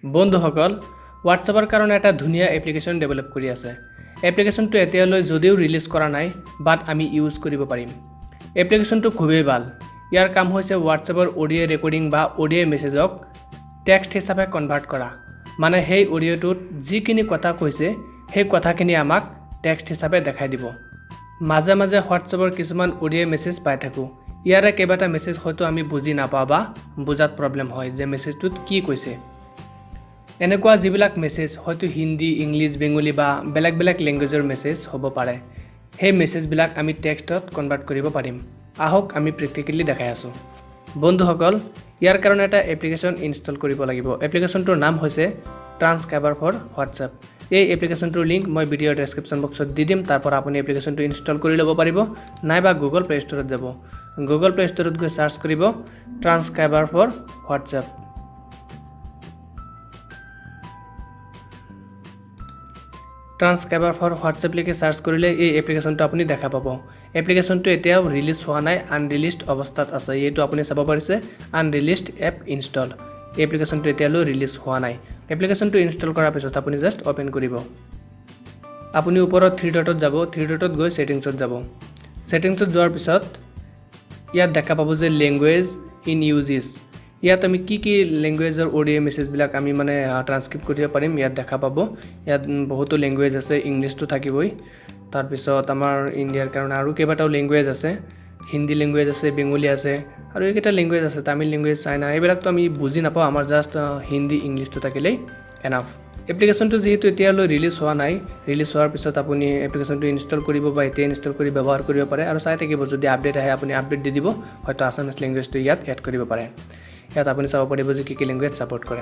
বন্ধুসকল হোৱাটছএপৰ কাৰণে এটা ধুনীয়া এপ্লিকেশ্যন ডেভেলপ কৰি আছে। এপ্লিকেশ্যনটো এতিয়ালৈ যদিও ৰিলিজ কৰা নাই বাট আমি ইউজ কৰিব পাৰিম। এপ্লিকেশ্যনটো খুবেই ভাল। ইয়াৰ কাম হৈছে হোৱাটছএপৰ অডিঅ' ৰেকৰ্ডিং বা অডিঅ' মেছেজক টেক্সট হিচাপে কনভাৰ্ট কৰা। মানে সেই অডিঅ'টোত যিখিনি কথা কৈছে সেই কথাখিনি আমাক টেক্সট হিচাপে দেখাই দিব। মাজে মাজে হোৱাটছএপৰ কিছুমান অডিঅ' মেছেজ পাই থাকোঁ। ইয়াৰে কেইবাটা মেছেজ হয়তো আমি বুজি নাপাওঁ বা বুজাত প্ৰব্লেম হয় যে মেছেজটোত কি কৈছে। এনেকুৱা যিবিলাক মেছেজ হয়তো হিন্দী, ইংলিছ, বেংগলী বা বেলেগ বেলেগ লেংগুৱেজৰ মেছেজ হ'ব পাৰে। সেই মেছেজবিলাক আমি টেক্সটত কনভাৰ্ট কৰিব পাৰিম। আহক আমি প্ৰেক্টিকেলি দেখাই আছোঁ। বন্ধুসকল ইয়াৰ কাৰণে এটা এপ্লিকেশ্যন ইনষ্টল কৰিব লাগিব। এপ্লিকেশ্যনটোৰ নাম হৈছে ট্ৰান্সক্ৰাইবাৰ ফৰ হোৱাটছএপ। এই এপ্লিকেশ্যনটোৰ লিংক মই ভিডিঅ'ৰ ডেছক্ৰিপশ্যন বক্সত দি দিম। তাৰ পৰা আপুনি এপ্লিকেশ্যনটো ইনষ্টল কৰি ল'ব পাৰিব, নাইবা গুগল প্লে ষ্টৰত যাব। গুগল প্লে ষ্টৰত গৈ চাৰ্চ কৰিব ট্ৰান্সক্ৰাইবাৰ ফৰ হোৱাটছএপ। ট্ৰান্সক্ৰাইবাৰ ফৰ হোৱাটছএপ লিখি চাৰ্চ কৰিলে এই এপ্লিকেশ্যনটো আপুনি দেখা পাব। এপ্লিকেশ্যনটো এতিয়াও ৰিলিজ হোৱা নাই, আনৰিলিজড অৱস্থাত আছে। এইটো আপুনি চাব পাৰিছে আনৰিলিজড এপ ইনষ্টল। এই এপ্লিকেশ্যনটো এতিয়ালৈ ৰিলিজ হোৱা নাই। এপ্লিকেশ্যনটো ইনষ্টল কৰাৰ পিছত আপুনি জাষ্ট অ'পেন কৰিব। আপুনি ওপৰত থ্ৰী ডটত যাব, থ্ৰী ডটত গৈ ছেটিংছত যাব। ছেটিংছত যোৱাৰ পিছত ইয়াত দেখা পাব যে লেংগুৱেজ ইন ইউজেছ। ইয়াত আমি কি কি লেংগুৱেজৰ অডিঅ' মেছেজবিলাক আমি মানে ট্ৰান্সক্ৰিপ্ট কৰিব পাৰিম ইয়াত দেখা পাব। ইয়াত বহুতো লেংগুৱেজ আছে, ইংলিছটো থাকিবই। তাৰপিছত আমাৰ ইণ্ডিয়াৰ কাৰণে আৰু কেইবাটাও লেংগুৱেজ আছে, হিন্দী লেংগুৱেজ আছে, বেংগলী আছে আৰু এইকেইটা লেংগুৱেজ আছে, তামিল লেংগুৱেজ, চাইনা। এইবিলাকতো আমি বুজি নাপাওঁ, আমাৰ জাষ্ট হিন্দী, ইংলিছটো থাকিলেই এনাফ। এপ্লিকেশ্যনটো যিহেতু এতিয়ালৈ ৰিলিজ হোৱা নাই, ৰিলিজ হোৱাৰ পিছত আপুনি এপ্লিকেশ্যনটো ইনষ্টল কৰিব বা এতিয়া ইনষ্টল কৰি ব্যৱহাৰ কৰিব পাৰে আৰু চাই থাকিব। যদি আপডেট আহে আপুনি আপডেট দি দিব, হয়তো আছামিজ লেংগুৱেজটো ইয়াত এড কৰিব পাৰে। ইয়াত আপুনি চাব পাৰিব যে কি কি লেংগুৱেজ ছাপোৰ্ট কৰে।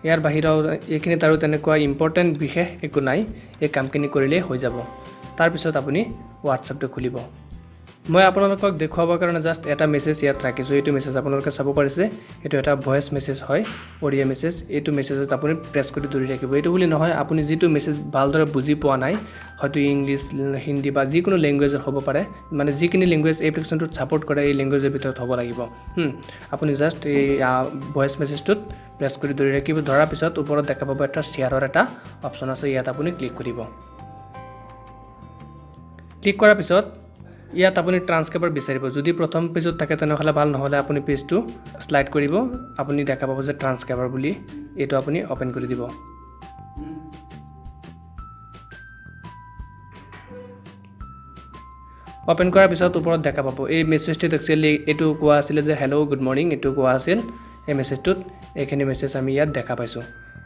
ইয়াৰ বাহিৰেও এইখিনিত আৰু তেনেকুৱা ইম্পৰ্টেণ্ট বিশেষ একো নাই, এই কামখিনি কৰিলেই হৈ যাব। তাৰপিছত আপুনি হোৱাটছএপটো খুলিব। মই আপোনালোকক দেখুৱাবৰ কাৰণে জাষ্ট এটা মেছেজ ইয়াত ৰাখিছোঁ। এইটো মেছেজ আপোনালোকে চাব পাৰিছে, এইটো এটা ভইচ মেছেজ হয়, অডিঅ' মেছেজ। এইটো মেছেজত আপুনি প্ৰেছ কৰি ধৰি ৰাখিব। এইটো বুলি নহয়, আপুনি যিটো মেছেজ ভালদৰে বুজি পোৱা নাই, হয়তো ইংলিছ, হিন্দী বা যিকোনো লেংগুৱেজৰ হ'ব পাৰে, মানে যিখিনি লেংগুৱেজ এপ্লিকেশ্যনটোত ছাপোৰ্ট কৰে এই লেংগুৱেজৰ ভিতৰত হ'ব লাগিব। আপুনি জাষ্ট এই ভইচ মেছেজটোত প্ৰেছ কৰি ধৰি ৰাখিব। ধৰাৰ পিছত ওপৰত দেখা পাব এটা শ্বেয়াৰৰ এটা অপশ্যন আছে, ইয়াত আপুনি ক্লিক কৰিব। ক্লিক কৰাৰ পিছত ইয়াত আপুনি ট্ৰান্সক্ৰাইবাৰ বিচাৰিব। যদি প্ৰথম পেজত থাকে তেনেহ'লে ভাল, নহ'লে আপুনি পেজটো শ্লাইড কৰিব। আপুনি দেখা পাব যে ট্ৰান্সক্ৰাইবাৰ বুলি, এইটো আপুনি অ'পেন কৰি দিব। অ'পেন কৰাৰ পিছত ওপৰত দেখা পাব এই মেছেজটোত একচুৱেলি এইটো কোৱা আছিলে যে হেল্ল' গুড মৰ্ণিং, এইটো কোৱা আছিল এই মেছেজটোত। এইখিনি মেছেজ আমি ইয়াত দেখা পাইছোঁ।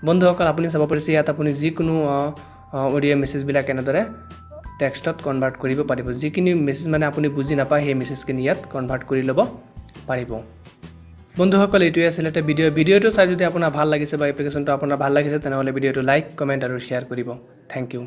বন্ধুসকল আপুনি চাব পাৰিছে ইয়াত আপুনি যিকোনো অডিঅ' মেছেজবিলাক এনেদৰে টেক্সটত কনভাৰ্ট কৰিব পাৰিব। যিখিনি মেছেজ মানে আপুনি বুজি নাপায় সেই মেছেজখিনি ইয়াত কনভাৰ্ট কৰি ল'ব পাৰিব। বন্ধুসকল এইটোৱে আছিল এটা ভিডিঅ'টো চাই যদি আপোনাৰ ভাল লাগিছে বা এপ্লিকেশ্যনটো আপোনাৰ ভাল লাগিছে তেনেহ'লে ভিডিঅ'টো লাইক, কমেণ্ট আৰু শ্বেয়াৰ কৰিব। Thank U.